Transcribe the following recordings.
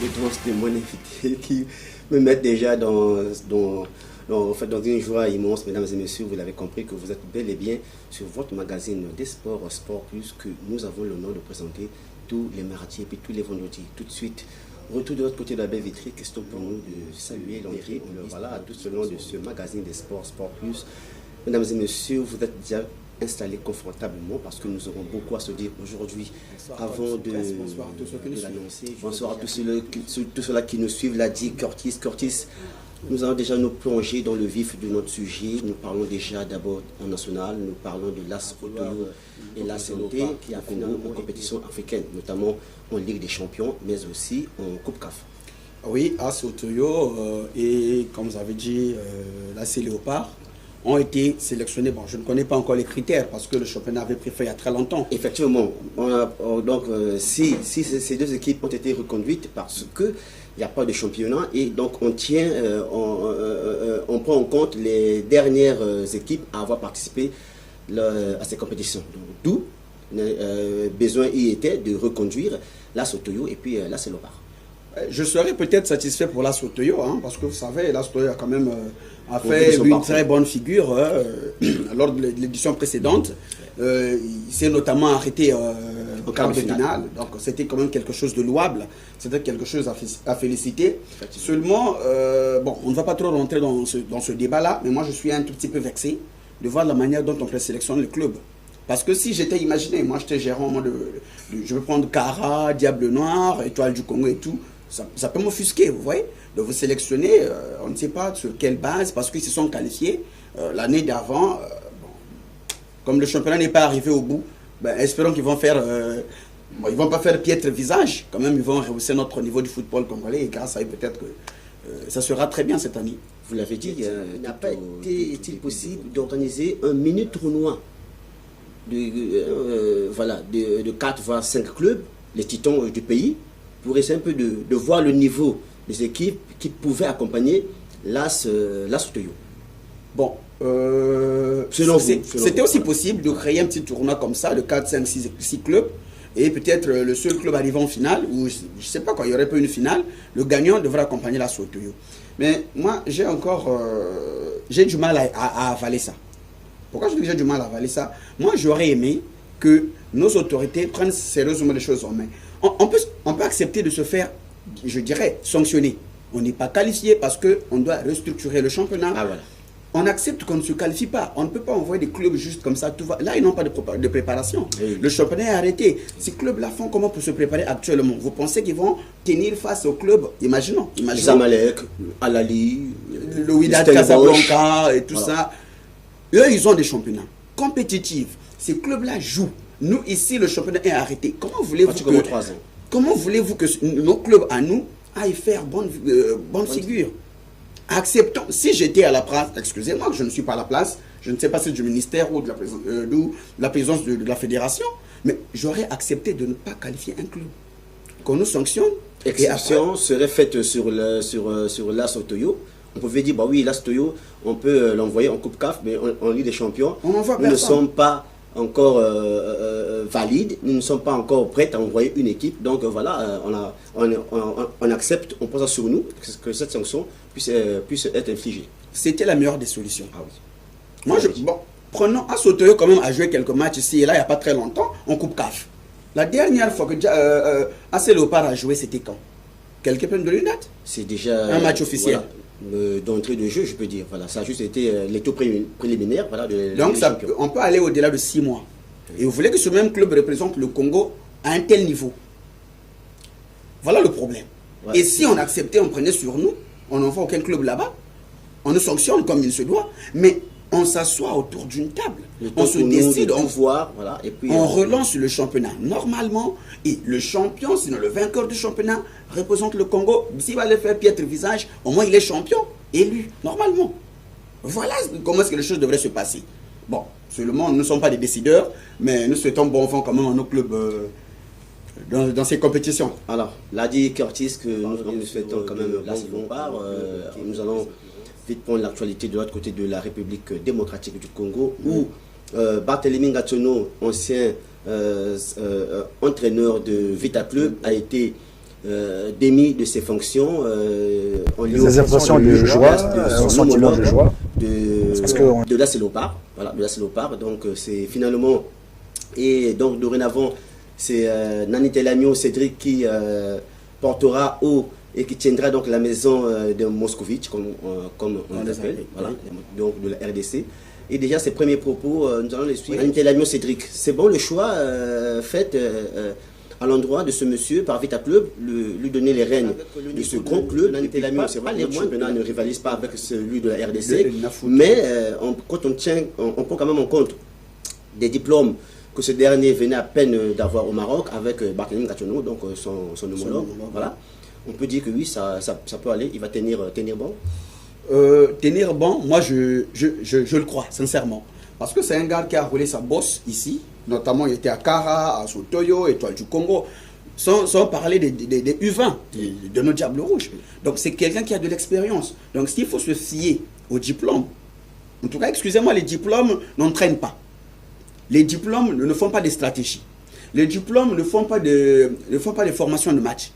compétences de mon invité qui me mettent déjà dans une joie immense, mesdames et messieurs. Vous l'avez compris que vous êtes bel et bien sur votre magazine des sports, Sport Plus, que nous avons l'honneur de présenter tous les mardis et puis tous les vendredis. Tout de suite, retour de l'autre côté de la baie vitrée, question pour nous de saluer l'entrée. Voilà, à tout ce long de ce magazine des sports, Sport Plus. Mesdames et messieurs, vous êtes déjà installés confortablement parce que nous aurons beaucoup à se dire aujourd'hui. Avant de l'annoncer, bonsoir à tous ceux-là qui nous suivent, l'a dit Curtis. Nous allons déjà nous plonger dans le vif de notre sujet. Nous parlons déjà d'abord en national, nous parlons de l'AS Otoyo et l'AS Santé qui a Congo en compétition africaine, notamment en Ligue des Champions, mais aussi en Coupe CAF. Oui, AS Otoyo et comme vous avez dit, l'AS Léopard ont été sélectionnés. Bon, je ne connais pas encore les critères parce que le championnat avait pris fin il y a très longtemps. Effectivement, si ces deux équipes ont été reconduites parce que il n'y a pas de championnat et donc on prend en compte les dernières équipes à avoir participé à ces compétitions. D'où besoin y était de reconduire l'AS Otoyo et puis l'AS Léopard. Je serais peut-être satisfait pour l'AS Otoyo, parce que vous savez, l'AS Otoyo a quand même fait une très bonne figure lors de l'édition précédente. Il s'est notamment arrêté au quart de finale, donc c'était quand même quelque chose de louable, c'était quelque chose à féliciter. Seulement, bon, on ne va pas trop rentrer dans ce débat-là, mais moi je suis un tout petit peu vexé de voir la manière dont on présélectionne le club. Parce que si j'étais imaginé, moi j'étais gérant, je veux prendre Cara, Diable Noir, Étoile du Congo et tout, ça peut m'offusquer, vous voyez. De vous sélectionner, on ne sait pas sur quelle base, parce qu'ils se sont qualifiés l'année d'avant. Comme le championnat n'est pas arrivé au bout, espérons qu'ils vont faire... ils ne vont pas faire piètre visage, quand même ils vont rehausser notre niveau du football congolais et grâce à eux peut-être que ça sera très bien cette année. Vous l'avez dit, il n'a pas été possible d'organiser un mini tournoi de 4 voire 5 clubs, les titans du pays, pour essayer un peu de voir le niveau des équipes qui pouvaient accompagner l'AS Otoyo. Bon, c'était aussi possible de créer un petit tournoi comme ça, de 4, 5, 6 clubs, et peut-être le seul club arrivant en finale, ou je ne sais pas, quand il n'y aurait pas une finale, le gagnant devrait accompagner l'AS Otoyo. Mais moi, j'ai du mal à avaler ça. Pourquoi je dis que j'ai du mal à avaler ça? Moi, j'aurais aimé que nos autorités prennent sérieusement les choses en main. On peut accepter de se faire, je dirais, sanctionner. On n'est pas qualifié parce qu'on doit restructurer le championnat. Ah, voilà. On accepte qu'on ne se qualifie pas. On ne peut pas envoyer des clubs juste comme ça. Tout va. Là, ils n'ont pas de préparation. Oui. Le championnat est arrêté. Ces clubs-là font comment pour se préparer actuellement? Vous pensez qu'ils vont tenir face aux clubs? Imaginons. Zamalek, Al-Ahly, le Wydad Casablanca et tout ça. Eux, ils ont des championnats compétitifs. Ces clubs-là jouent. Nous, ici, le championnat est arrêté. Comment voulez-vous que nos clubs à nous aillent faire bonne figure? Acceptons. Si j'étais à la place, excusez-moi, je ne suis pas à la place, je ne sais pas si c'est du ministère ou de la présidence de la fédération, mais j'aurais accepté de ne pas qualifier un club. Qu'on nous sanctionne. Exception serait faite sur l'AS Otoyo. On pouvait dire, bah oui, l'AS Otoyo, on peut l'envoyer en Coupe CAF, mais en Ligue des Champions, nous ne sommes pas encore valides, nous ne sommes pas encore prêts à envoyer une équipe. Donc voilà, on accepte, on prend ça sur nous, que cette sanction puisse être infligée. C'était la meilleure des solutions. Ah oui. Moi, prenons AS Otoyo quand même à jouer quelques matchs ici et là, il n'y a pas très longtemps, en Coupe CAF. La dernière fois que AS Léopard a joué, c'était quand? Quelqu'un peut me donner une date? C'est déjà un match officiel. Voilà, d'entrée de jeu, je peux dire. Voilà, ça a juste été les taux préliminaires. Voilà, donc on peut aller au-delà de 6 mois. Et vous voulez que ce même club représente le Congo à un tel niveau? Voilà le problème. Ouais. Et si on acceptait, on prenait sur nous, on n'envoie aucun club là-bas, on nous sanctionne comme il se doit, mais on s'assoit autour d'une table, on se décide, voilà, et puis, on relance le championnat normalement, et le champion, sinon le vainqueur du championnat, représente le Congo. S'il va aller faire piètre visage, au moins il est champion, élu, normalement. Voilà comment est-ce que les choses devraient se passer. Bon, seulement nous ne sommes pas des décideurs, mais nous souhaitons bon vent quand même à nos clubs dans ces compétitions. Alors, l'a dit Curtis que nous souhaitons quand même bon vent. Nous allons vite prendre l'actualité de l'autre côté de la République démocratique du Congo, où Barthélémy Gatsono, ancien entraîneur de Vita Club, a été démis de ses fonctions. Des impressions de joie, un sentiment de joie. De la Célopard. Voilà, de la Célopard. Donc, c'est finalement. Et donc, dorénavant, c'est Nani Telamio Cédric qui portera haut et qui tiendra donc la maison de Moscovitch, comme on l'appelle, voilà, donc de la RDC. Et déjà, ses premiers propos, nous allons les suivre. Nani Telamio Cédric, c'est bon le choix fait à l'endroit de ce monsieur par Vita Club, lui donner les rênes de ce grand club. Nani Telamio, c'est vrai, les championnats ne rivalisent pas avec celui de la RDC, mais quand on prend quand même en compte des diplômes que ce dernier venait à peine d'avoir au Maroc avec Barthélémy Gatchono, donc son homologue. Voilà. On peut dire que oui, ça peut aller, il va tenir bon. Tenir bon, moi je le crois, sincèrement. Parce que c'est un gars qui a roulé sa bosse ici, notamment il était à Kara, à Sotoyo, Étoile du Congo, sans parler des U20, de nos Diables Rouges. Donc c'est quelqu'un qui a de l'expérience. Donc s'il faut se fier aux diplômes, en tout cas, excusez-moi, les diplômes n'entraînent pas. Les diplômes ne font pas des stratégies. Les diplômes ne font pas des formations de match.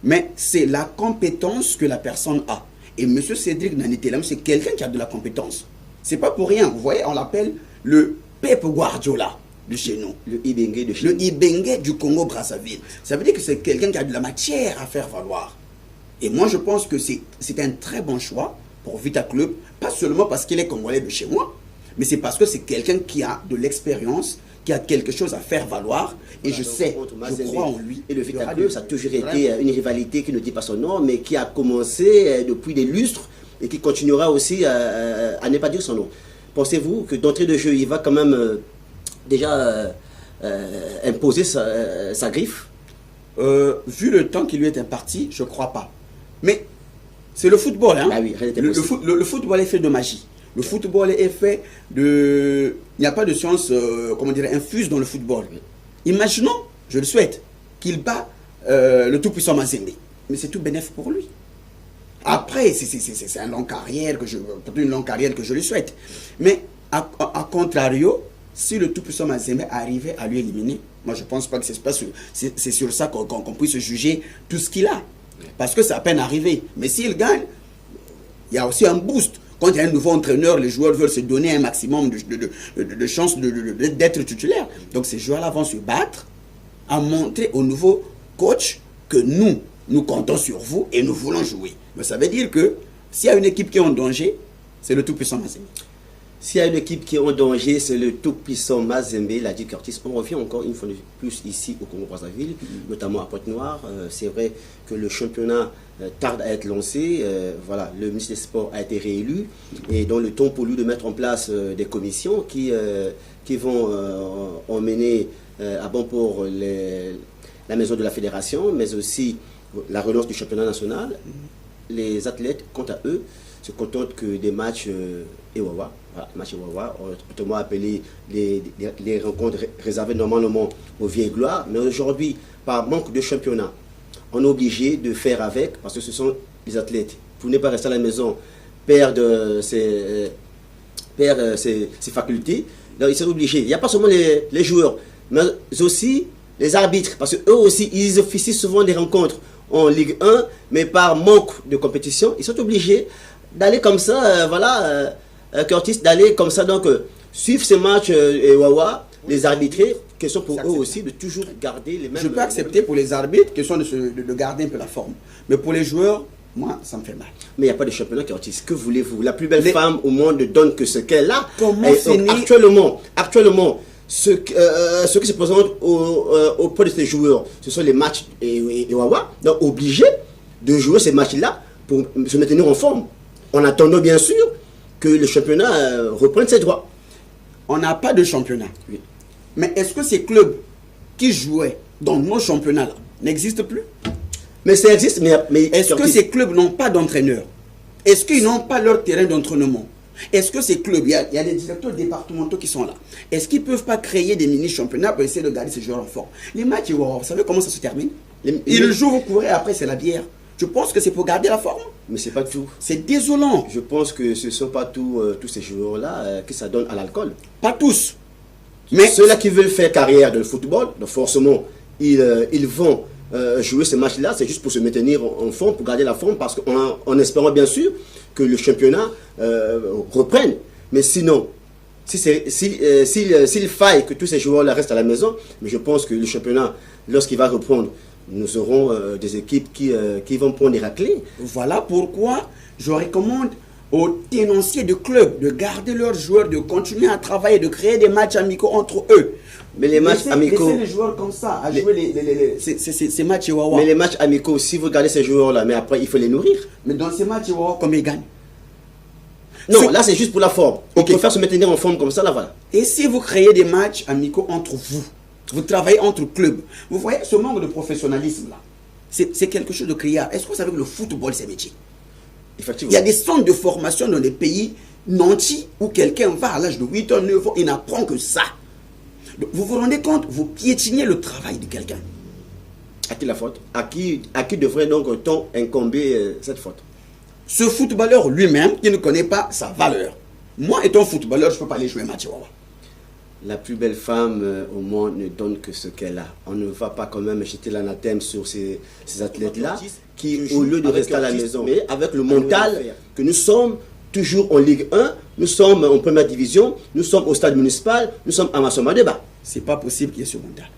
Mais c'est la compétence que la personne a. Et M. Cédric Nani Telamio, c'est quelqu'un qui a de la compétence. C'est pas pour rien. Vous voyez, on l'appelle le Pep Guardiola de chez nous. Le Ibenge de chez nous. Le Ibenge du Congo-Brazzaville. Ça veut dire que c'est quelqu'un qui a de la matière à faire valoir. Et moi, je pense que c'est un très bon choix pour Vita Club. Pas seulement parce qu'il est congolais de chez moi, mais c'est parce que c'est quelqu'un qui a de l'expérience, qui a quelque chose à faire valoir. Et voilà, je crois en lui. Et le Vita Club, ça a toujours été une rivalité qui ne dit pas son nom, mais qui a commencé depuis des lustres et qui continuera aussi à ne pas dire son nom. Pensez-vous que d'entrée de jeu, il va quand même déjà imposer sa griffe? Vu le temps qui lui est imparti, je ne crois pas. Mais c'est le football. Hein? Ah oui, le football est fait de magie. Le football est fait de... Il n'y a pas de science, comment dire, infuse dans le football. Imaginons, je le souhaite, qu'il bat le tout-puissant Mazembe. Mais c'est tout bénéf pour lui. Après, c'est une longue carrière que je lui souhaite. Mais à contrario, si le tout-puissant Mazembe arrivait à lui éliminer, moi je ne pense pas que c'est sur ça qu'on puisse juger tout ce qu'il a. Parce que c'est à peine arrivé. Mais s'il gagne, il y a aussi un boost. Quand il y a un nouveau entraîneur, les joueurs veulent se donner un maximum de chances d'être titulaires. Donc ces joueurs-là vont se battre à montrer au nouveau coach que nous comptons sur vous et nous voulons jouer. Mais ça veut dire que s'il y a une équipe qui est en danger, c'est le tout-puissant Mazembe. S'il y a une équipe qui est en danger, c'est le tout-puissant Mazembe, l'a dit Curtis. On revient encore une fois de plus ici au Congo-Brazzaville, notamment à Pointe-Noire. C'est vrai que le championnat tarde à être lancé. Voilà, le ministre des Sports a été réélu. Et dans le temps pour lui de mettre en place des commissions qui vont emmener à bon port la maison de la fédération, mais aussi la relance du championnat national. Les athlètes, quant à eux, se contentent que des matchs Ewawa, voilà, matchs Ewawa, autrement appelés les rencontres réservées normalement aux vieilles gloires. Mais aujourd'hui, par manque de championnat, on est obligé de faire avec, parce que ce sont les athlètes. Pour ne pas rester à la maison, perdre ses facultés, donc ils sont obligés. Il n'y a pas seulement les joueurs, mais aussi les arbitres, parce qu'eux aussi, ils officient souvent des rencontres en Ligue 1, mais par manque de compétition, ils sont obligés d'aller comme ça, voilà, Curtis, d'aller comme ça, donc suivre ces matchs Wawa, les arbitrer, question pour eux aussi de toujours garder les mêmes... Je peux accepter pour les arbitres, question de garder un peu la forme, mais pour les joueurs, moi, ça me fait mal. Mais il n'y a pas de championnat, Curtis. Que voulez-vous? La plus belle femme au monde donne que ce qu'elle a. Comment finir? Actuellement, ce qui se présente auprès de ces joueurs, ce sont les matchs Wawa, donc obligés de jouer ces matchs-là pour se maintenir en forme. En attendant bien sûr que le championnat reprenne ses droits. On n'a pas de championnat. Oui. Mais est-ce que ces clubs qui jouaient dans nos championnats-là n'existent plus? Mais ça existe, mais est-ce que ces clubs n'ont pas d'entraîneurs? Est-ce qu'ils n'ont pas leur terrain d'entraînement? Est-ce que ces clubs, il y a des directeurs départementaux qui sont là, est-ce qu'ils ne peuvent pas créer des mini-championnats pour essayer de garder ces joueurs en forme? Les matchs, vous savez comment ça se termine? Ils jouent, vous courez, après c'est la bière. Je pense que c'est pour garder la forme. Mais c'est pas tout. C'est désolant. Je pense que ce ne sont pas tous ces joueurs-là que ça donne à l'alcool. Pas tous. Mais ceux-là qui veulent faire carrière dans le football, donc forcément, ils vont jouer ce match-là, c'est juste pour se maintenir en forme, pour garder la forme, parce qu'en espérant bien sûr que le championnat reprenne. Mais sinon, s'il faille que tous ces joueurs-là restent à la maison, mais je pense que le championnat, lorsqu'il va reprendre, nous aurons des équipes qui vont prendre des raclées. Voilà pourquoi je recommande aux tenanciers de clubs de garder leurs joueurs, de continuer à travailler, de créer des matchs amicaux entre eux. Mais les matchs amicaux... Laissez les joueurs comme ça, à jouer ces matchs Chihuahua. Mais les matchs amicaux, si vous gardez ces joueurs-là, mais après, il faut les nourrir. Mais dans ces matchs Chihuahua, combien ils gagnent? Non, là, c'est juste pour la forme. On peut faire se maintenir en forme comme ça, là, voilà. Et si vous créez des matchs amicaux entre vous, vous travaillez entre clubs, vous voyez ce manque de professionnalisme, là, c'est quelque chose de criard. Est-ce que vous savez que le football, c'est un métier? Effectivement. Il y a des centres de formation dans des pays nantis où quelqu'un va à l'âge de 8 ans, 9 ans, il n'apprend que ça. Donc, vous vous rendez compte, vous piétinez le travail de quelqu'un. À qui la faute? À qui devrait donc on incomber cette faute? Ce footballeur lui-même, qui ne connaît pas sa valeur. Moi, étant footballeur, je ne peux pas aller jouer un match. La plus belle femme au monde ne donne que ce qu'elle a. On ne va pas quand même jeter l'anathème sur ces athlètes-là qui, au lieu de rester à la maison, mais avec le mental que nous sommes toujours en Ligue 1, nous sommes en première division, nous sommes au stade municipal, nous sommes à Massomadeba. C'est pas possible qu'il y ait ce mental.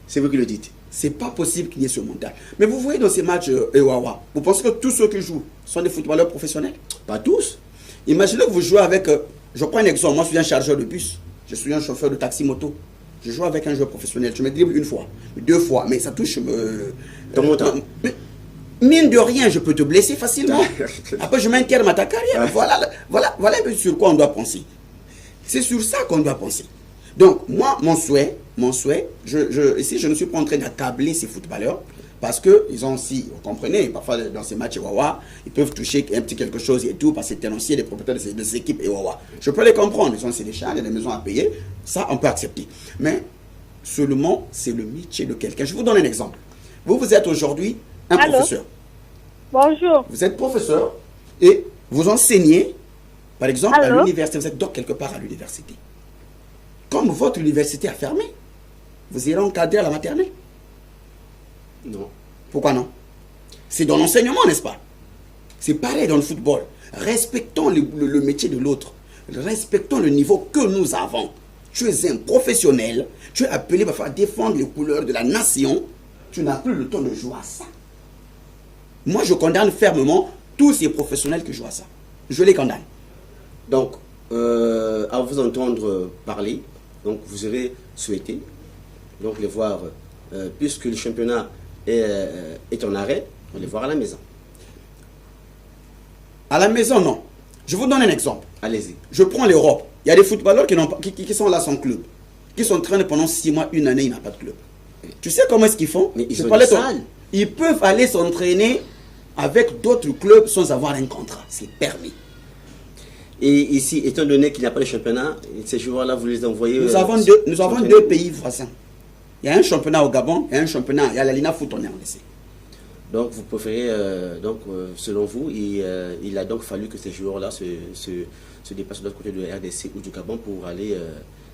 C'est vous qui le dites. C'est pas possible qu'il y ait ce mental. Mais vous voyez dans ces matchs Ewawa, vous pensez que tous ceux qui jouent sont des footballeurs professionnels? Pas tous. Imaginez que vous jouez avec, je prends un exemple, moi je suis un chargeur de bus, je suis un chauffeur de taxi moto. Je joue avec un joueur professionnel, je me dribble une fois, deux fois, mais ça touche ton montant. Mine de rien, je peux te blesser facilement. Après, je mets un terme à ta carrière. Voilà un peu sur quoi on doit penser. C'est sur ça qu'on doit penser. Donc, moi, mon souhait, ici, je ne suis pas en train d'accabler ces footballeurs, parce qu'ils ont aussi, vous comprenez, parfois dans ces matchs Wawa, ils peuvent toucher un petit quelque chose et tout, parce que c'est tenancier des propriétaires de ces équipes et Wawa. Je peux les comprendre, ils ont des charges, il y a des maisons à payer, ça on peut accepter. Mais seulement, c'est le métier de quelqu'un. Je vous donne un exemple. Vous êtes aujourd'hui un professeur. Bonjour. Vous êtes professeur et vous enseignez, par exemple, à l'université, vous êtes donc quelque part à l'université. Comme votre université a fermé, vous irez encadrer à la maternelle? Non. Pourquoi non? C'est dans l'enseignement, n'est-ce pas? C'est pareil dans le football. Respectons le métier de l'autre. Respectons le niveau que nous avons. Tu es un professionnel. Tu es appelé à défendre les couleurs de la nation. Tu n'as plus le temps de jouer à ça. Moi, je condamne fermement tous ces professionnels qui jouent à ça. Je les condamne. Donc, à vous entendre parler, donc vous aurez souhaité donc les voir, puisque le championnat est en arrêt, on les voir à la maison. À la maison, non. Je vous donne un exemple. Allez-y. Je prends l'Europe. Il y a des footballeurs qui sont là sans club, qui s'entraînent pendant 6 mois, une année, ils n'ont pas de club. Tu sais comment est-ce qu'ils font? Mais ils ont des salles. Ils peuvent aller s'entraîner avec d'autres clubs sans avoir un contrat. C'est permis. Et ici, étant donné qu'il n'y a pas de championnat, ces joueurs-là, vous les envoyez... Nous avons deux pays voisins. Il y a un championnat au Gabon, il y a un championnat, il y a la Lina Foot, on est en laissé. Donc, vous préférez, selon vous, il a donc fallu que ces joueurs-là se déplacent de l'autre côté de la RDC ou du Gabon pour aller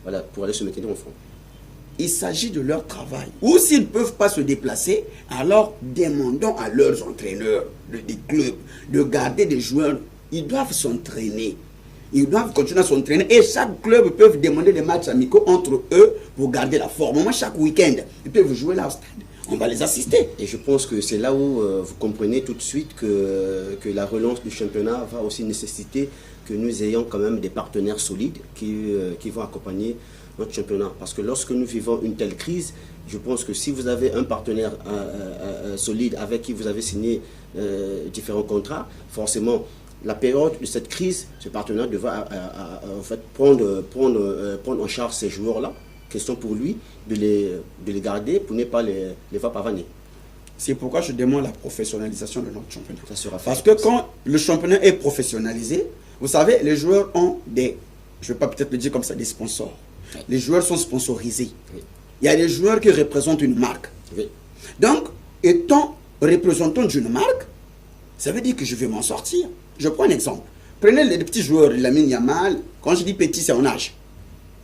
se maintenir en front. Il s'agit de leur travail. Ou s'ils ne peuvent pas se déplacer, alors demandons à leurs entraîneurs des clubs de garder des joueurs. Ils doivent s'entraîner. Ils doivent continuer à s'entraîner. Et chaque club peut demander des matchs amicaux entre eux pour garder la forme. Moi, chaque week-end, ils peuvent jouer là au stade. On va les assister. Et je pense que c'est là où vous comprenez tout de suite que la relance du championnat va aussi nécessiter que nous ayons quand même des partenaires solides qui vont accompagner notre championnat. Parce que lorsque nous vivons une telle crise, je pense que si vous avez un partenaire solide avec qui vous avez signé différents contrats, forcément, la période de cette crise, ce partenaire devra en fait prendre en charge ces joueurs-là. Question pour lui de les garder pour ne pas les voir pavaner. C'est pourquoi je demande la professionnalisation de notre championnat. Ça sera fait. Parce que quand le championnat est professionnalisé, vous savez, les joueurs ont des, je ne vais pas peut-être le dire comme ça, des sponsors. Oui. Les joueurs sont sponsorisés. Oui. Il y a des joueurs qui représentent une marque. Oui. Donc, étant représentant d'une marque, ça veut dire que je vais m'en sortir. Je prends un exemple. Prenez les petits joueurs, Lamine Yamal. Quand je dis petit, c'est en âge.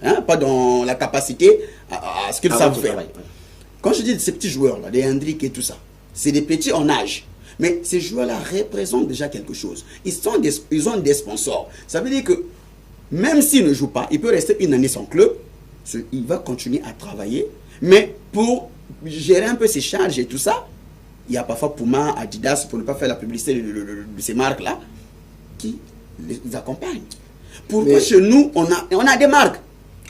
Hein? Pas dans la capacité à ce qu'ils savent faire. quand je dis ces petits joueurs-là, des Hendrick et tout ça, c'est des petits en âge. Mais ces joueurs-là représentent déjà quelque chose. Ils ont des sponsors. Ça veut dire que même s'il ne joue pas, il peut rester une année sans club. Il va continuer à travailler. Mais pour gérer un peu ses charges et tout ça, il y a parfois Puma, Adidas, pour ne pas faire la publicité de ces marques-là, qui les accompagnent. Pourquoi chez nous, on a des marques?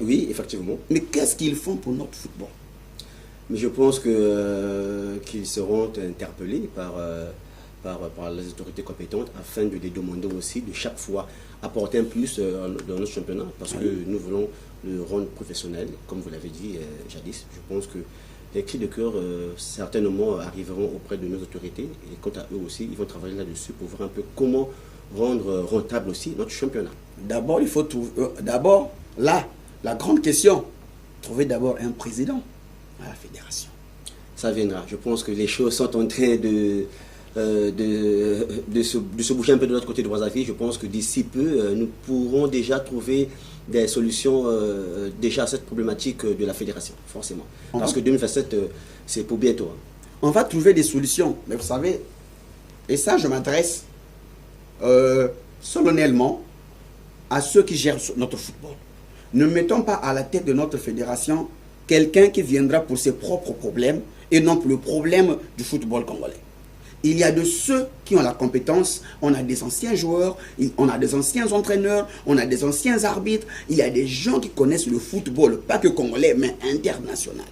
Oui, effectivement. Mais qu'est-ce qu'ils font pour notre football? Mais je pense qu'ils seront interpellés par les autorités compétentes afin de les demander aussi de chaque fois apporter un plus dans notre championnat parce que nous voulons le rendre professionnel, comme vous l'avez dit jadis. Je pense que les cris de cœur certainement arriveront auprès de nos autorités et quant à eux aussi, ils vont travailler là-dessus pour voir un peu comment rendre rentable aussi notre championnat. D'abord, il faut trouver, la grande question, trouver d'abord un président à la fédération. Ça viendra. Je pense que les choses sont en train de se bouger un peu de l'autre côté de Brazzaville. Je pense que d'ici peu, nous pourrons déjà trouver des solutions déjà à cette problématique de la fédération, forcément. Parce que 2027, c'est pour bientôt. On va trouver des solutions. Mais vous savez, et ça, je m'adresse solennellement à ceux qui gèrent notre football. Ne mettons pas à la tête de notre fédération quelqu'un qui viendra pour ses propres problèmes et non pour le problème du football congolais. Il y a de ceux qui ont la compétence, on a des anciens joueurs, on a des anciens entraîneurs, on a des anciens arbitres, il y a des gens qui connaissent le football, pas que congolais, mais international.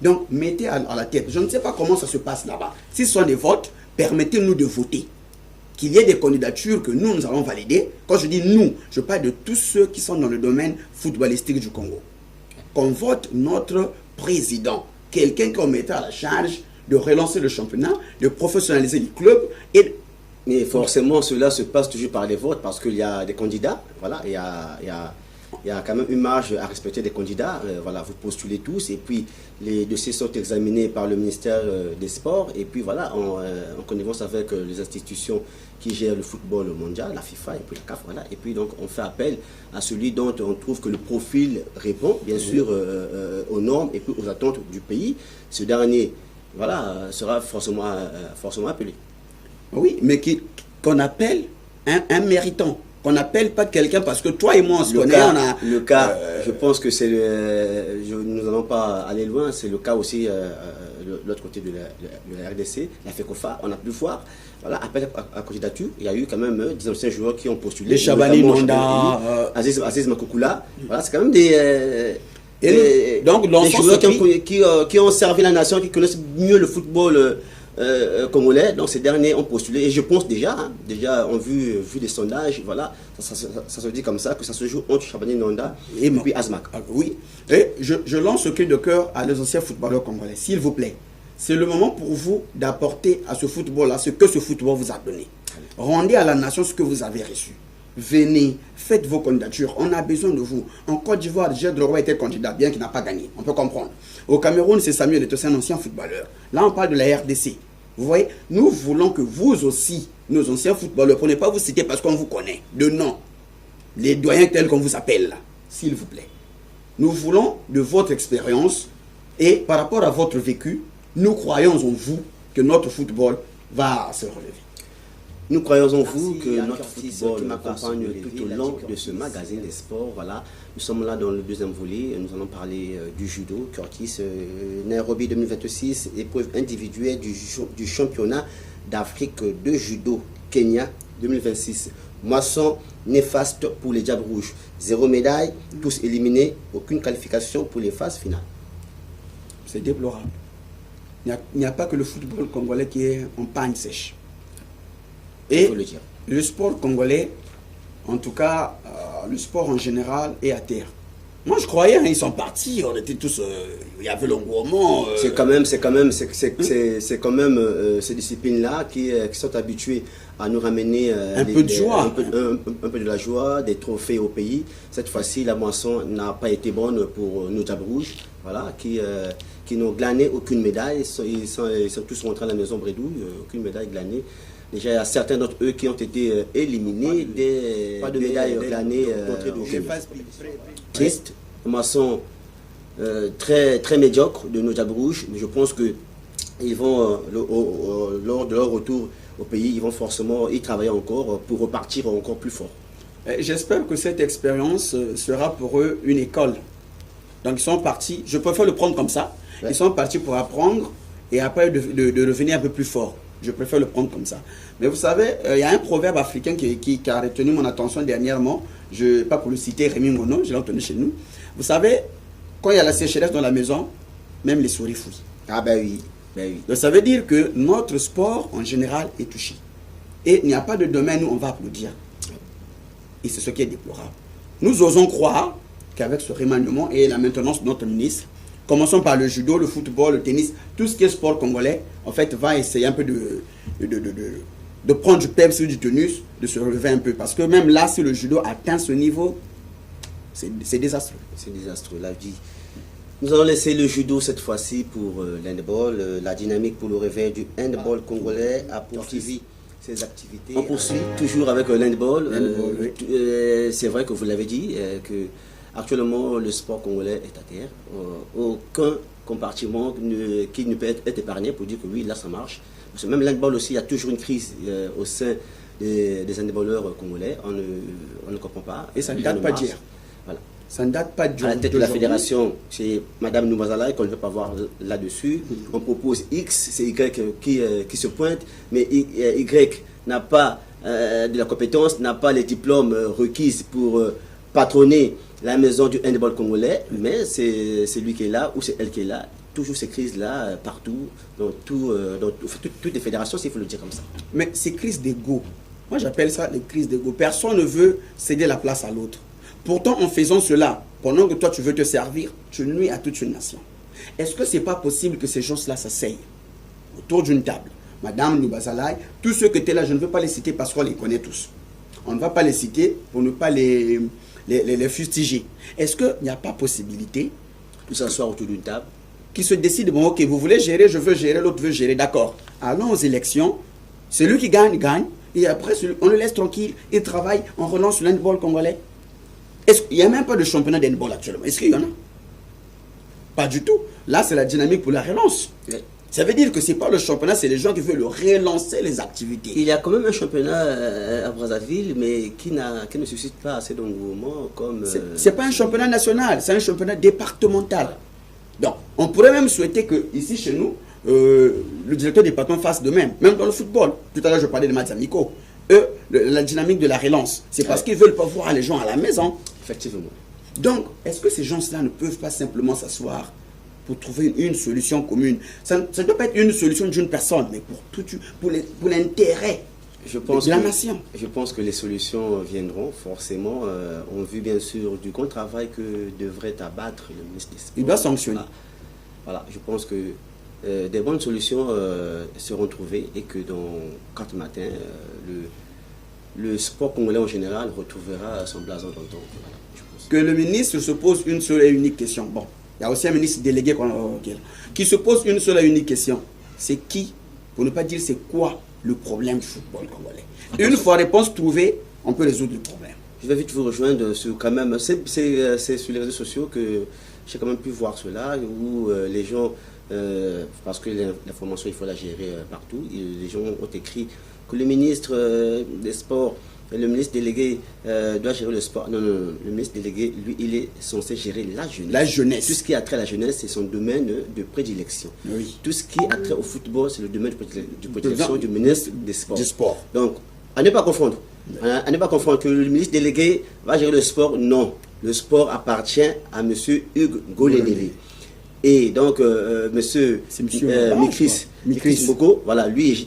Donc, mettez à la tête, je ne sais pas comment ça se passe là-bas. Si ce sont des votes, permettez-nous de voter. Qu'il y ait des candidatures que nous allons valider. Quand je dis nous, je parle de tous ceux qui sont dans le domaine footballistique du Congo. Qu'on vote notre président, quelqu'un qu'on mette à la charge de relancer le championnat, de professionnaliser les clubs. Mais forcément, cela se passe toujours par les votes parce qu'il y a des candidats. Voilà, il y a quand même une marge à respecter des candidats. Voilà, vous postulez tous et puis les dossiers sont examinés par le ministère des Sports. Et puis voilà, en connivence avec les institutions qui gèrent le football mondial, la FIFA et puis la CAF. Voilà, et puis donc on fait appel à celui dont on trouve que le profil répond bien sûr aux normes et puis aux attentes du pays. Ce dernier voilà, sera forcément appelé. Oui, mais qu'on appelle un méritant. Qu'on n'appelle pas quelqu'un parce que toi et moi on se connaît. Le cas, je pense que c'est nous n'allons pas aller loin, c'est le cas aussi de l'autre côté de la RDC, la FECOFA, on a pu voir. Voilà, appel à candidature, il y a eu quand même 10 anciens joueurs qui ont postulé. Les Chabani Nonda, Aziz Makoukoula, voilà, c'est quand même des joueurs qui ont servi la nation, qui connaissent mieux le football congolais. Donc ces derniers ont postulé et je pense déjà en vu des sondages, voilà, ça se dit comme ça que ça se joue entre Chabani Nonda et puis Azmak. Oui, et je lance ce cri de cœur à les anciens footballeurs congolais, s'il vous plaît. C'est le moment pour vous d'apporter à ce football-là ce que ce football vous a donné. Rendez à la nation ce que vous avez reçu. Venez, faites vos candidatures. On a besoin de vous. En Côte d'Ivoire, Gilles Leroy était candidat, bien qu'il n'a pas gagné. On peut comprendre. Au Cameroun, c'est Samuel Eto'o, c'est un ancien footballeur. Là, on parle de la RDC. Vous voyez, nous voulons que vous aussi, nos anciens footballeurs, pour ne pas vous citer parce qu'on vous connaît, de nom, les doyens tels qu'on vous appelle là, s'il vous plaît. Nous voulons de votre expérience et par rapport à votre vécu, nous croyons en vous que notre football va se relever. Nous croyons en vous que notre football m'accompagne tout au long de ce magazine des sports. Voilà, nous sommes là dans le deuxième volet. Nous allons parler du judo. Curtis, Nairobi 2026, épreuve individuelle du championnat d'Afrique de judo. Kenya 2026. Moisson néfaste pour les Diables Rouges. 0 médaille, tous éliminés, aucune qualification pour les phases finales. C'est déplorable. Il n'y a pas que le football congolais qui est en panne sèche. Et le sport congolais, en tout cas, le sport en général, est à terre. Moi, je croyais, ils sont partis, on était tous, il y avait l'engouement. C'est quand même ces disciplines-là qui sont habituées à nous ramener un peu de joie, un peu de la joie, des trophées au pays. Cette fois-ci, la moisson n'a pas été bonne pour nos Diables Rouges, voilà, qui n'ont glané aucune médaille. Ils sont tous rentrés à la maison bredouille, aucune médaille glanée. Déjà, il y a certains d'entre eux qui ont été éliminés, pas de médailles glanées. Triste. Moisson très, très médiocre de nos Diables Rouges, mais je pense que ils vont, lors de leur retour au pays, ils vont forcément y travailler encore pour repartir encore plus fort. J'espère que cette expérience sera pour eux une école. Donc ils sont partis, je préfère le prendre comme ça, ils sont partis pour apprendre et après de revenir un peu plus fort. Je préfère le prendre comme ça. Mais vous savez, il y a un proverbe africain qui a retenu mon attention dernièrement, pas pour le citer, Rémi Mono, je l'ai entendu chez nous. Vous savez, quand il y a la sécheresse dans la maison, même les souris fouillent. Ah ben oui. Ben oui. Donc ça veut dire que notre sport en général est touché. Et il n'y a pas de domaine où on va applaudir. Et c'est ce qui est déplorable. Nous osons croire qu'avec ce remaniement et la maintenance de notre ministre, commençons par le judo, le football, le tennis, tout ce qui est sport congolais, en fait, va essayer un peu de prendre du peps ou du tenus, de se relever un peu. Parce que même là, si le judo atteint ce niveau, c'est désastreux. C'est désastreux, la vie. Nous allons laisser le judo cette fois-ci pour l'handball. La dynamique pour le réveil du handball congolais a poursuivi ses activités. On poursuit toujours avec l'handball. C'est vrai que vous l'avez dit, que actuellement le sport congolais est à terre. Aucun compartiment qui ne peut être épargné pour dire que oui, là ça marche. Parce que même l'handball aussi, il y a toujours une crise au sein des handballeurs congolais. On ne comprend pas. Et ça ne date pas d'hier. Voilà. Ça ne date pas à la tête de la fédération, c'est Mme Noumazalaï qu'on ne veut pas voir là-dessus. On propose X, c'est Y qui se pointe, mais Y n'a pas de la compétence, n'a pas les diplômes requis pour patronner la maison du handball congolais, mais c'est lui qui est là ou c'est elle qui est là. Toujours ces crises-là partout, dans toutes les fédérations, s'il faut le dire comme ça. Mais ces crises d'ego, moi j'appelle ça les crises d'ego. Personne ne veut céder la place à l'autre. Pourtant, en faisant cela, pendant que toi tu veux te servir, tu nuis à toute une nation. Est-ce que ce n'est pas possible que ces gens-là s'asseyent autour d'une table? Madame Noubazalaï, tous ceux qui étaient là, je ne veux pas les citer parce qu'on les connaît tous. On ne va pas les citer pour ne pas les fustiger. Est-ce qu'il n'y a pas possibilité de s'asseoir autour d'une table, qui se décide, bon ok, vous voulez gérer, je veux gérer, l'autre veut gérer, d'accord. Allons aux élections, celui qui gagne, gagne, et après on le laisse tranquille, il travaille, on relance l'handball congolais. Il n'y a même pas de championnat d'handball actuellement. Est-ce qu'il y en a? Pas du tout. Là, c'est la dynamique pour la relance. Oui. Ça veut dire que ce n'est pas le championnat, c'est les gens qui veulent relancer les activités. Il y a quand même un championnat à Brazzaville, mais qui ne suscite pas assez d'engouement comme... Ce n'est pas un championnat national, c'est un championnat départemental. Donc, on pourrait même souhaiter que ici chez nous, le directeur du département fasse de même. Même dans le football. Tout à l'heure, je parlais de matchs amicaux. Eux, la dynamique de la relance, c'est parce qu'ils ne veulent pas voir les gens à la maison. Effectivement. Donc, est-ce que ces gens-là ne peuvent pas simplement s'asseoir pour trouver une solution commune? Ça ne doit pas être une solution d'une personne, mais pour l'intérêt de la nation. Je pense que les solutions viendront forcément. On a vu bien sûr du grand travail que devrait abattre le ministre des Sports. Il doit sanctionner. Voilà, je pense que des bonnes solutions seront trouvées et que dans 4 matins, le sport congolais en général retrouvera son blason dans le temps. Voilà, que le ministre se pose une seule et unique question. Bon, il y a aussi un ministre délégué qui se pose une seule et unique question. C'est qui, pour ne pas dire c'est quoi le problème du football congolais? Une fois réponse trouvée, on peut résoudre le problème. Je vais vite vous rejoindre sur quand même, c'est sur les réseaux sociaux que j'ai quand même pu voir cela, où les gens, parce que l'information il faut la gérer partout, les gens ont écrit que le ministre des Sports, le ministre délégué doit gérer le sport. Non, le ministre délégué, lui, il est censé gérer la jeunesse. La jeunesse. Tout ce qui a trait à la jeunesse, c'est son domaine de prédilection. Oui. Tout ce qui a trait au football, c'est le domaine de prédilection du ministre des Sports. Du sport. Donc, à ne pas confondre. À ne pas confondre que le ministre délégué va gérer le sport. Non, le sport appartient à M. Hugues Golenelli. Et donc, monsieur Mikris Moko, voilà, lui,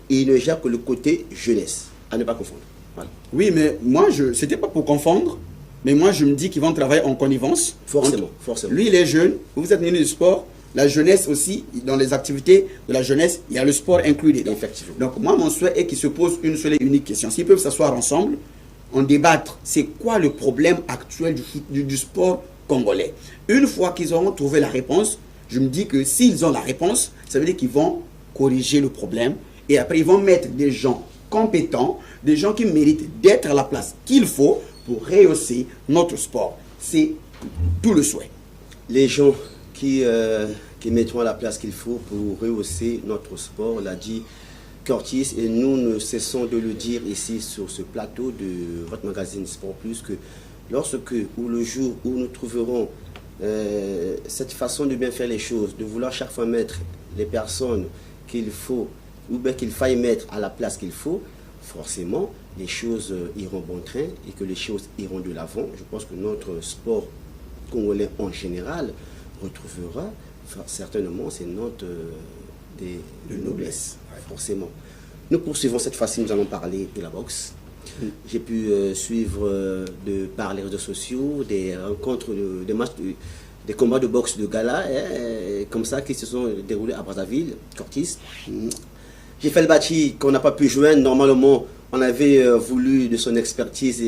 il ne gère que le côté jeunesse. À ne pas confondre. Voilà. Oui, mais moi, c'était pas pour confondre, mais moi, je me dis qu'ils vont travailler en connivence. Forcément. Lui, il est jeune, vous êtes ministre du sport, la jeunesse aussi, dans les activités de la jeunesse, il y a le sport inclus dedans. Effectivement. Donc, moi, mon souhait est qu'ils se posent une seule et unique question. S'ils peuvent s'asseoir ensemble, en débattre, c'est quoi le problème actuel du sport congolais? Une fois qu'ils auront trouvé la réponse, je me dis que s'ils ont la réponse, ça veut dire qu'ils vont corriger le problème et après ils vont mettre des gens compétents, des gens qui méritent d'être à la place qu'il faut pour rehausser notre sport. C'est tout le souhait. les gens qui mettront à la place qu'il faut pour rehausser notre sport, l'a dit Curtis, et nous ne cessons de le dire ici sur ce plateau de votre magazine Sport Plus, que lorsque ou le jour où nous trouverons cette façon de bien faire les choses, de vouloir chaque fois mettre les personnes qu'il faut, ou bien qu'il faille mettre à la place qu'il faut, forcément les choses iront bon train et que les choses iront de l'avant. Je pense que notre sport congolais en général retrouvera certainement ses notes de noblesse, forcément. Nous poursuivons cette fois-ci, nous allons parler de la boxe. J'ai pu suivre par les réseaux sociaux des rencontres, des matchs, des combats de boxe de gala, comme ça, qui se sont déroulés à Brazzaville, Curtis. J'ai fait le bâti qu'on n'a pas pu joindre. Normalement, on avait voulu de son expertise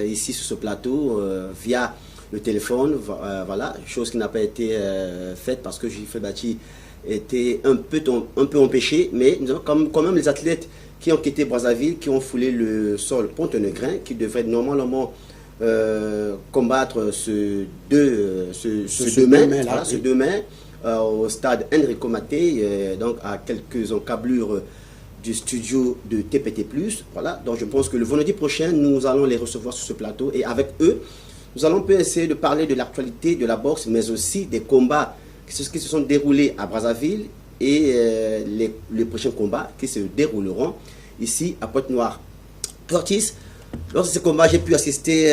ici sur ce plateau via le téléphone, voilà, chose qui n'a pas été faite parce que J'ai fait le bâti était un peu empêché, mais nous avons quand même les athlètes qui ont quitté Brazzaville, qui ont foulé le sol Pont-Negrin, qui devraient normalement combattre ce demain au stade Enrico Maté, donc à quelques encablures du studio de TPT+. Voilà, donc je pense que le vendredi prochain, nous allons les recevoir sur ce plateau et avec eux, nous allons essayer de parler de l'actualité de la boxe, mais aussi des combats qui se sont déroulés à Brazzaville et les prochains combats qui se dérouleront ici à Pointe-Noire. Curtis, lors de ce combat, j'ai pu assister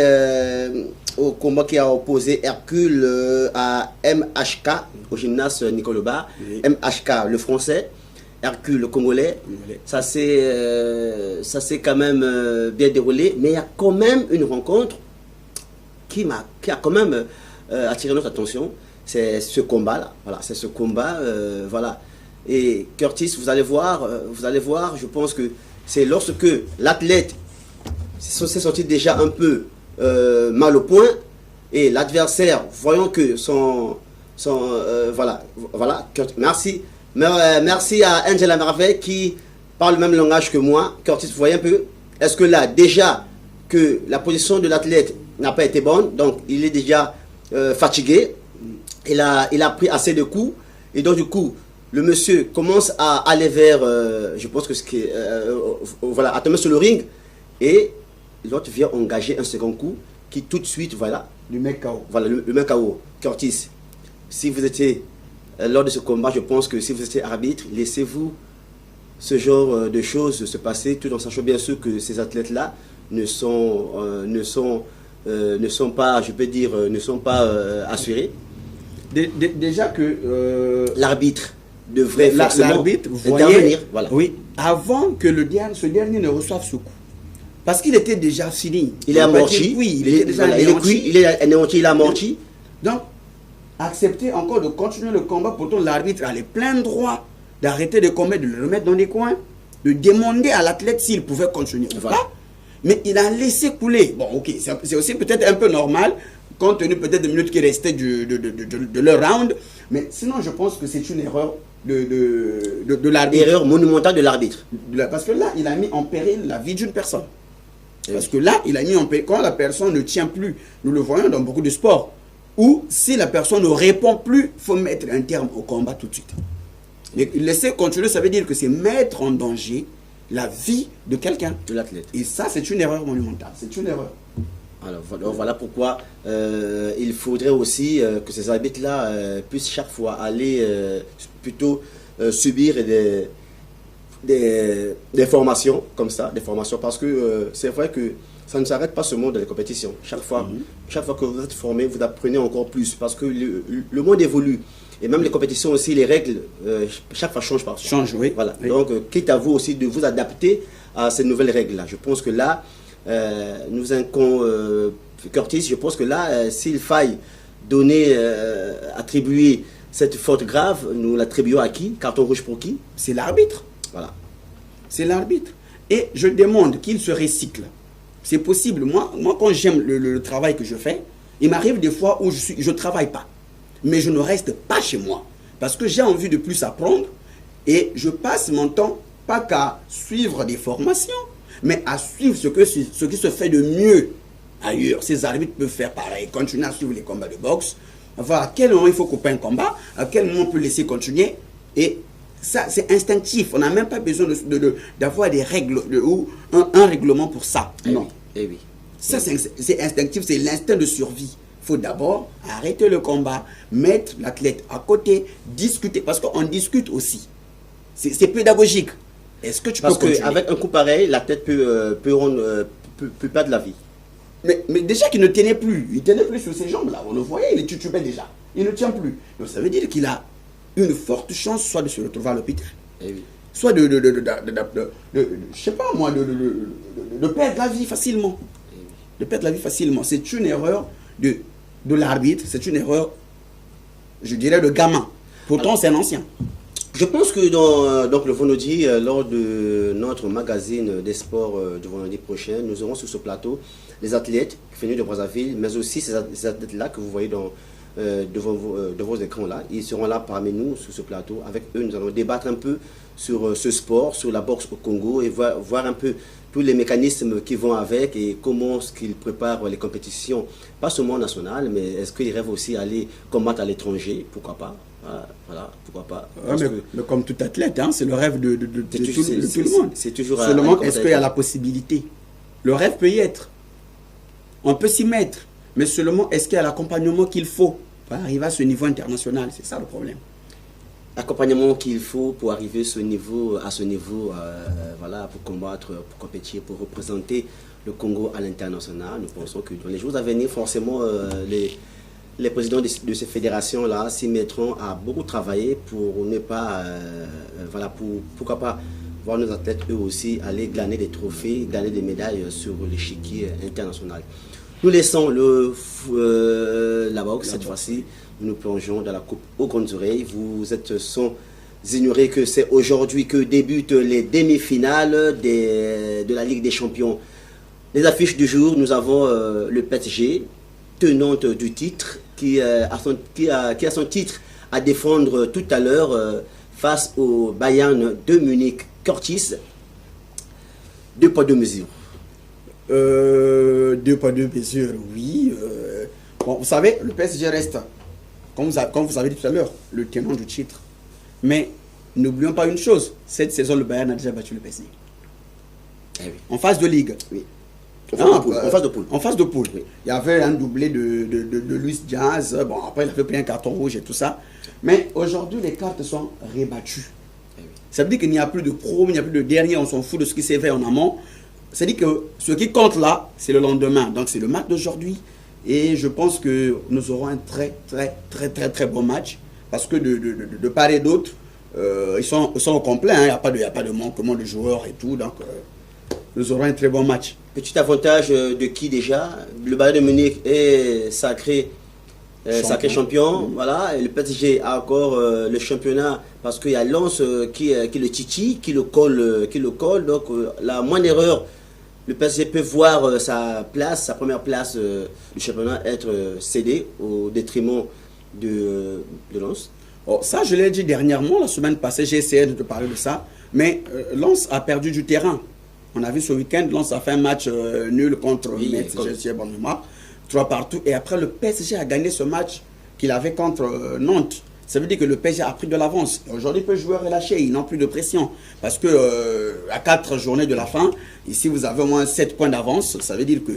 au combat qui a opposé Hercule à MHK au gymnase Nicoloba. Oui. MHK, le français, Hercule, le congolais. Oui. Ça s'est quand même bien déroulé, mais il y a quand même une rencontre qui a quand même attiré notre attention. C'est ce combat-là. Voilà, c'est ce combat. Voilà. Et Curtis, vous allez voir, je pense que c'est lorsque l'athlète s'est senti déjà un peu mal au point et l'adversaire, voyant que voilà, merci à Angela Merveille qui parle le même langage que moi. Curtis, vous voyez un peu, est-ce que là, déjà que la position de l'athlète n'a pas été bonne, donc il est déjà fatigué, il a pris assez de coups, et donc du coup, le monsieur commence à aller vers, je pense que voilà, à tomber sur le ring, et l'autre vient engager un second coup, qui tout de suite, voilà. Le mec KO. Voilà, le mec KO. Curtis, si vous étiez, lors de ce combat, je pense que si vous étiez arbitre, laissez-vous ce genre de choses se passer, tout en sachant bien sûr que ces athlètes-là ne sont pas, je peux dire, ne sont pas assurés. Déjà que l'arbitre devrait forcément intervenir. Voilà. Oui, avant que ce dernier ne reçoive ce coup. Parce qu'il était déjà fini. Il est amorti. Oui, il était déjà anéanti. Il est anéanti, il est amorti. Donc, accepter encore de continuer le combat, pourtant l'arbitre a les pleins droits d'arrêter de combattre, de le remettre dans les coins, de demander à l'athlète s'il pouvait continuer ou pas. Mais il a laissé couler. Bon, ok, c'est aussi peut-être un peu normal, compte tenu peut-être des minutes qui restaient de leur round. Mais sinon, je pense que c'est une erreur de l'arbitre. Erreur monumentale de l'arbitre. Parce que là, il a mis en péril la vie d'une personne. Parce que là, il a mis en péril, quand la personne ne tient plus, nous le voyons dans beaucoup de sports, ou si la personne ne répond plus, il faut mettre un terme au combat tout de suite. Mais laisser continuer, ça veut dire que c'est mettre en danger la vie de quelqu'un. De l'athlète. Et ça, c'est une erreur monumentale. C'est une erreur. Alors voilà pourquoi il faudrait aussi que ces arbitres-là puissent chaque fois aller plutôt subir des formations comme ça, des formations, parce que c'est vrai que ça ne s'arrête pas seulement dans les compétitions. Chaque fois que vous êtes formé, vous apprenez encore plus, parce que le monde évolue. Et même les compétitions aussi, les règles, chaque fois changent parfois. Change, oui. Voilà. Oui. Donc, quitte à vous aussi de vous adapter à ces nouvelles règles-là. Je pense que là, nous incons Curtis, je pense que là, s'il faille attribuer cette faute grave, nous l'attribuons à qui? Carton rouge pour qui? C'est l'arbitre. Voilà. C'est l'arbitre. Et je demande qu'il se recycle. C'est possible. Moi quand j'aime le travail que je fais, il m'arrive des fois où je ne travaille pas. Mais je ne reste pas chez moi. Parce que j'ai envie de plus apprendre. Et je passe mon temps, pas qu'à suivre des formations, mais à suivre ce qui se fait de mieux ailleurs. Ces arbitres peuvent faire pareil. Continuer à suivre les combats de boxe. voir à quel moment il faut couper un combat, à quel moment on peut laisser continuer. Et ça, c'est instinctif. On n'a même pas besoin d'avoir des règles ou un règlement pour ça. Non. Eh oui. Ça, c'est instinctif, c'est l'instinct de survie. Il faut d'abord arrêter le combat, mettre l'athlète à côté, discuter. Parce qu'on discute aussi. C'est pédagogique. Est-ce que tu Parce peux continuer? qu'avec un coup pareil, l'athlète peut perdre la vie. Mais déjà qu'il ne tenait plus. Il ne tenait plus sur ses jambes là. On le voyait, il titubait déjà. Il ne tient plus. Donc ça veut dire qu'il a une forte chance soit de se retrouver à l'hôpital, soit je sais pas moi, de perdre la vie facilement. De perdre la vie facilement. C'est une erreur de l'arbitre, c'est une erreur, je dirais, de gamin. Pourtant, c'est un ancien. Je pense que donc le vendredi, lors de notre magazine des sports du vendredi prochain, nous aurons sur ce plateau les athlètes venus de Brazzaville, mais aussi ces athlètes-là que vous voyez devant vos écrans-là. Ils seront là parmi nous sur ce plateau. Avec eux, nous allons débattre un peu sur ce sport, sur la boxe au Congo et voir un peu tous les mécanismes qui vont avec et comment ils préparent les compétitions, pas seulement nationales, mais est-ce qu'ils rêvent aussi aller combattre à l'étranger? Pourquoi pas? Voilà, pourquoi pas. Mais comme tout athlète, hein, c'est le rêve de tout le monde. C'est toujours seulement, est-ce qu'il y a la possibilité? Le rêve peut y être. On peut s'y mettre. Mais seulement, est-ce qu'il y a l'accompagnement qu'il faut pour arriver à ce niveau international? C'est ça le problème. Accompagnement qu'il faut pour arriver à ce niveau, voilà, pour combattre, pour compétir, pour représenter le Congo à l'international. Nous pensons que dans les jours à venir, forcément, les présidents de ces fédérations-là s'y mettront à beaucoup travailler pour ne pas, voilà, pourquoi pas voir nos athlètes eux aussi aller glaner des trophées, glaner des médailles sur l'échiquier international. Nous laissons la boxe cette fois-ci. Nous plongeons dans la coupe aux grandes oreilles. Vous êtes sans ignorer que c'est aujourd'hui que débutent les demi-finales de la Ligue des Champions. Les affiches du jour, nous avons le PSG, tenante du titre, qui a son titre à défendre tout à l'heure face au Bayern de Munich. Curtis, 2 poids 2 mesures. 2 poids 2 mesures, oui. Bon, vous savez, le PSG reste, comme vous avez dit tout à l'heure, le tenant du titre. Mais n'oublions pas une chose, cette saison, le Bayern a déjà battu le PSG. Eh oui. En phase de ligue. Oui. En phase de poule. En phase de poule. Oui. Il y avait un doublé de Luis Diaz. Bon, après, il avait pris un carton rouge et tout ça. Mais aujourd'hui, les cartes sont rebattues. Eh oui. Ça veut dire qu'il n'y a plus de pro, il n'y a plus de dernier, on s'en fout de ce qui s'est fait en amont. Ça veut dire que ce qui compte là, c'est le lendemain. Donc, c'est le match d'aujourd'hui. Et je pense que nous aurons un très bon match. Parce que de part et d'autre, ils sont au complet. Hein. Il n'y a pas de manquement de joueurs et tout. Donc, nous aurons un très bon match. Petit avantage de qui déjà? Le Bayern de Munich est sacré champion. Voilà. Et le PSG a encore le championnat parce qu'il y a Lens qui le titille, qui le colle. Donc, la moindre erreur, le PSG peut voir sa première place du championnat être cédée au détriment de Lens. Oh, ça, je l'ai dit dernièrement, la semaine passée, j'ai essayé de te parler de ça. Mais Lens a perdu du terrain. On a vu ce week-end, Lens a fait un match nul contre Metz, j'ai bonne mémoire, 3-3. Et après, le PSG a gagné ce match qu'il avait contre Nantes. Ça veut dire que le PSG a pris de l'avance. Aujourd'hui, les joueurs relâchés, ils n'ont plus de pression. Parce que à 4 journées de la fin, ici, vous avez au moins 7 points d'avance. Ça veut dire que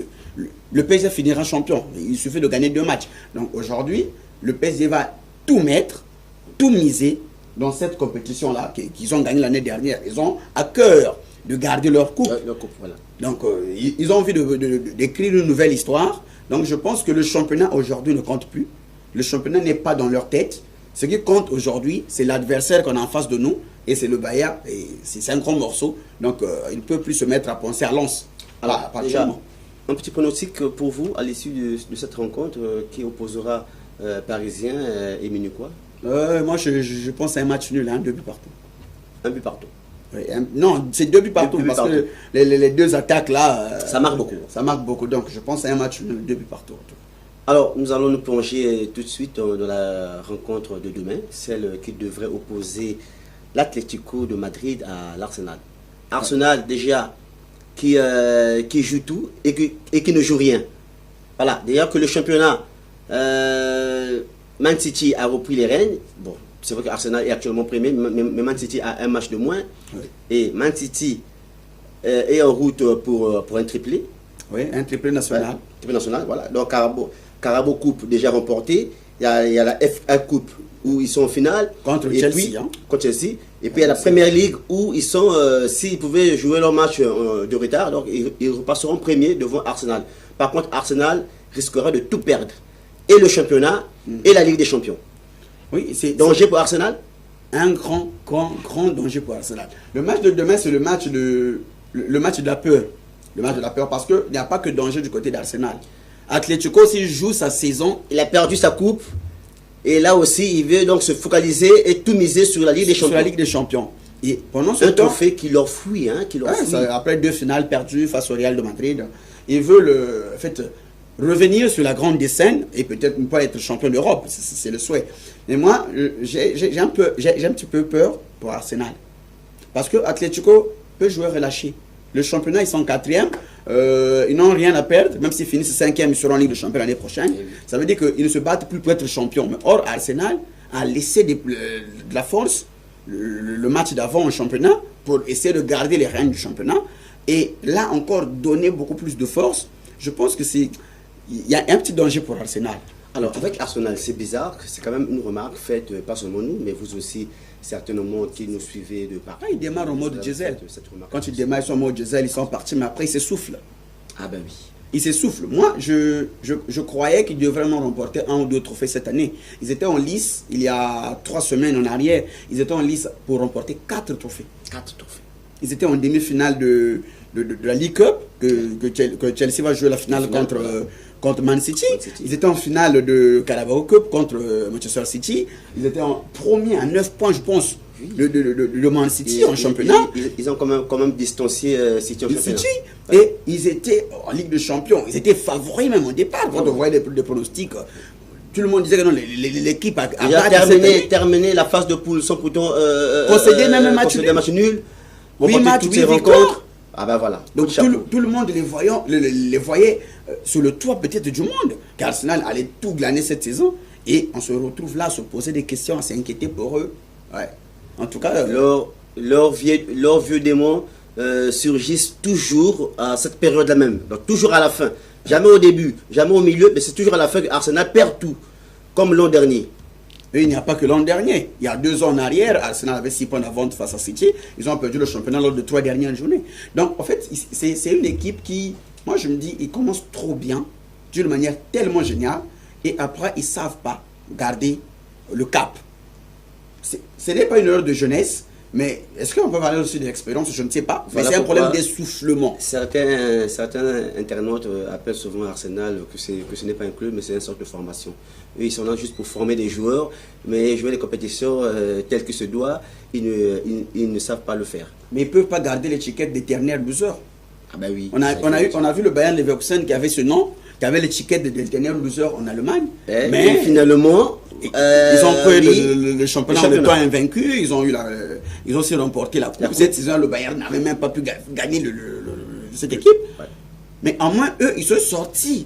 le PSG finira champion. Il suffit de gagner 2 matchs. Donc aujourd'hui, le PSG va tout mettre, tout miser dans cette compétition-là qu'ils ont gagné l'année dernière. Ils ont à cœur de garder leur coupe. Voilà. Donc, ils ont envie d'écrire une nouvelle histoire. Donc, je pense que le championnat aujourd'hui ne compte plus. Le championnat n'est pas dans leur tête. Ce qui compte aujourd'hui, c'est l'adversaire qu'on a en face de nous. Et c'est le Bayern. Et c'est un grand morceau. Donc, il ne peut plus se mettre à penser à Lens. Alors, déjà, un petit pronostic pour vous à l'issue de cette rencontre qui opposera Parisiens et Munichois. Moi, je pense à un match nul, 2 buts partout. 1 but partout. Oui, non, c'est 2 buts partout, parce que les deux attaques là... ça marque beaucoup. Ça marque beaucoup, donc je pense à un match nul, 2 buts partout. Alors, nous allons nous plonger tout de suite dans la rencontre de demain, celle qui devrait opposer l'Atlético de Madrid à l'Arsenal. Arsenal, déjà, qui joue tout et qui ne joue rien. Voilà, d'ailleurs que le championnat... Man City a repris les rênes. Bon, c'est vrai qu'Arsenal est actuellement premier, mais Man City a un match de moins. Oui. Et Man City est en route pour un triplé. Oui, un triplé national. Ouais, triplé national, voilà. Donc Carabao Coupe déjà remporté. Il y a la FA Coupe où ils sont en finale. Contre Chelsea. Contre Chelsea. Et puis il y a la Premier League où ils sont, s'ils pouvaient jouer leur match de retard, donc ils repasseront premier devant Arsenal. Par contre, Arsenal risquera de tout perdre. Et le championnat et la Ligue des Champions. Oui, c'est danger pour Arsenal. Un grand danger pour Arsenal. Le match de demain, c'est le match de la peur. Le match de la peur parce qu'il n'y a pas que danger du côté d'Arsenal. Atlético, s'il joue sa saison... Il a perdu sa coupe. Et là aussi, il veut donc se focaliser et tout miser sur la Ligue des Champions. Sur la Ligue des Champions. Et pendant ce temps... Un trophée qui leur fuit. Après 2 finales perdues face au Real de Madrid, il veut revenir sur la grande scène et peut-être ne pas être champion d'Europe. C'est le souhait. Mais moi, j'ai un petit peu peur pour Arsenal. Parce que Atlético peut jouer relâché. Le championnat, ils sont 4e. Ils n'ont rien à perdre. Même s'ils finissent 5e, ils seront en Ligue de Champions l'année prochaine. Ça veut dire qu'ils ne se battent plus pour être champions. Mais or, Arsenal a laissé de la force le match d'avant au championnat pour essayer de garder les rênes du championnat. Et là encore, donner beaucoup plus de force. Je pense que il y a un petit danger pour Arsenal. Alors, avec Arsenal, c'est bizarre. C'est quand même une remarque faite, pas seulement nous, mais vous aussi, certainement, qui nous suivez de partout. Ils démarrent en mode diesel. Quand ils démarrent en mode diesel, ils sont partis, mais après, ils s'essoufflent. Ah ben oui. Ils s'essoufflent. Moi, je croyais qu'ils devaient vraiment remporter 1 ou 2 trophées cette année. Ils étaient en lice, il y a 3 semaines en arrière, ils étaient en lice pour remporter 4 trophées. 4 trophées. Ils étaient en demi-finale de la League Cup, que Chelsea va jouer la finale contre Man City. Ils étaient en finale de Carabao Cup contre Manchester City. Ils étaient en premier à 9 points, je pense, de Man City en championnat. Ils ont quand même distancié City en championnat. Et ils étaient en Ligue des Champions. Ils étaient favoris même au départ. Quand on voyait des pronostics, tout le monde disait que non, l'équipe a terminé la phase de poule sans pourtant concéder même un match nul. 8 matchs, 8 victoires. Ah ben voilà. Donc tout le monde les voyait sur le toit peut-être du monde. Car Arsenal allait tout glaner cette saison. Et on se retrouve là à se poser des questions, à s'inquiéter pour eux. Ouais. En tout cas... Leurs vieux démons surgissent toujours à cette période-là même. Donc toujours à la fin. Jamais au début, jamais au milieu, mais c'est toujours à la fin que Arsenal perd tout. Comme l'an dernier. Et il n'y a pas que l'an dernier. Il y a 2 ans en arrière, Arsenal avait 6 points d'avance face à City. Ils ont perdu le championnat lors de 3 dernières journées. Donc, en fait, c'est une équipe qui, moi je me dis, ils commencent trop bien, d'une manière tellement géniale, et après, ils ne savent pas garder le cap. Ce n'est pas une erreur de jeunesse, mais est-ce qu'on peut parler aussi de l'expérience? Je ne sais pas. Voilà, mais c'est un problème d'essoufflement. Certains internautes appellent souvent Arsenal que ce n'est pas un club, mais c'est une sorte de formation. Eux, ils sont là juste pour former des joueurs, mais jouer les compétitions telles que se doit, ils ne savent pas le faire. Mais ils ne peuvent pas garder l'étiquette d'éternel loser. Ah ben oui. On a vu le Bayern Leverkusen qui avait ce nom, qui avait l'étiquette d'éternel loser en Allemagne. Mais finalement... ils ont pris le championnat en étant invaincus, ils ont aussi remporté la coupe. Cette saison, le Bayern n'avait même pas pu gagner cette équipe. Ouais. Mais en moins, eux, ils sont sortis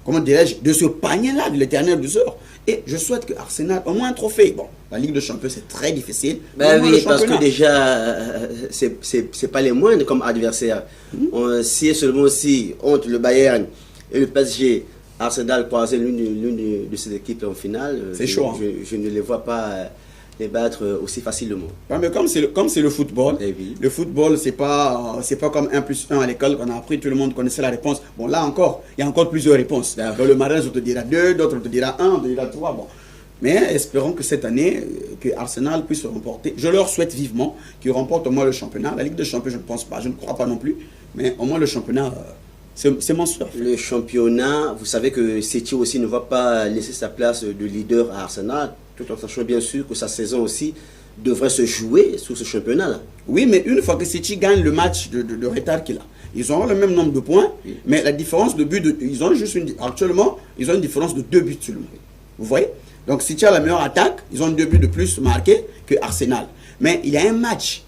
comment dirais-je, de ce panier-là, de l'éternel loser. Et je souhaite que Arsenal, au moins un trophée. Bon, la Ligue des Champions, c'est très difficile. Ben oui, parce que déjà, c'est pas les moindres comme adversaires. Si seulement si entre le Bayern et le PSG, Arsenal croiser l'une de ces équipes en finale, c'est chaud. Je ne les vois pas les battre aussi facilement. Ouais, mais comme c'est le football, oui. Le football, c'est pas comme 1+1 à l'école qu'on a appris, tout le monde connaissait la réponse. Bon, là encore, il y a encore plusieurs réponses. Dans le marin, on te dira 2, d'autres on te dira 1, on te dira 3. Bon. Mais espérons que cette année, que Arsenal puisse remporter. Je leur souhaite vivement qu'ils remportent au moins le championnat. La Ligue des Champions, je ne pense pas, je ne crois pas non plus. Mais au moins le championnat... c'est mon souhait. Le championnat, vous savez que City aussi ne va pas laisser sa place de leader à Arsenal, tout en sachant bien sûr que sa saison aussi devrait se jouer sur ce championnat-là. Oui, mais une fois que City gagne le match de retard qu'il a, ils auront le même nombre de points, oui. Mais la différence de but, ils ont juste actuellement, ils ont une différence de 2 buts seulement. Vous voyez? Donc City a la meilleure attaque, ils ont 2 buts de plus marqués que Arsenal. Mais il y a un match.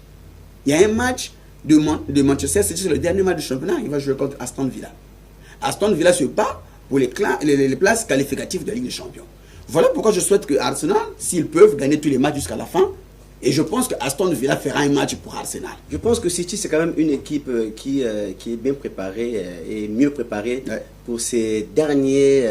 Il y a un match de Manchester City, c'est le dernier match du championnat, il va jouer contre Aston Villa. Aston Villa se bat pour les places qualificatives de la Ligue des Champions. Voilà pourquoi je souhaite que Arsenal, s'ils peuvent, gagner tous les matchs jusqu'à la fin. Et je pense que Aston Villa fera un match pour Arsenal. Je pense que City, c'est quand même une équipe qui est bien préparée et mieux préparée pour ces derniers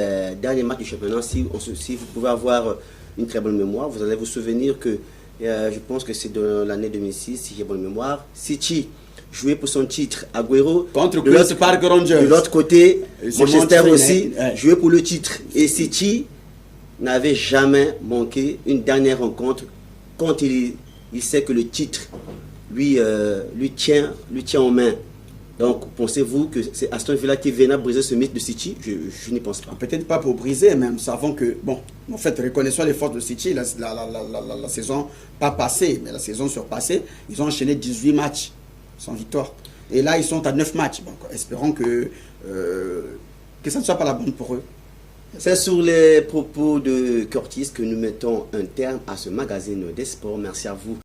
matchs du championnat. Si vous pouvez avoir une très bonne mémoire, vous allez vous souvenir que je pense que c'est de l'année 2006, si j'ai bonne mémoire. City jouait pour son titre. Agüero contre Queen's Park Rangers. De l'autre côté, Manchester aussi ouais. jouait pour le titre. Et City n'avait jamais manqué une dernière rencontre quand il sait que le titre lui tient en main. Donc, pensez-vous que c'est Aston Villa qui viendra briser ce mythe de City? Je n'y pense pas. Peut-être pas pour briser, mais nous savons que, bon, en fait, reconnaissons les forces de City, la saison, pas passée, mais la saison surpassée, ils ont enchaîné 18 matchs sans victoire. Et là, ils sont à 9 matchs. Donc, espérons que ça ne soit pas la bonne pour eux. C'est sur les propos de Curtis que nous mettons un terme à ce magazine des sports. Merci à vous.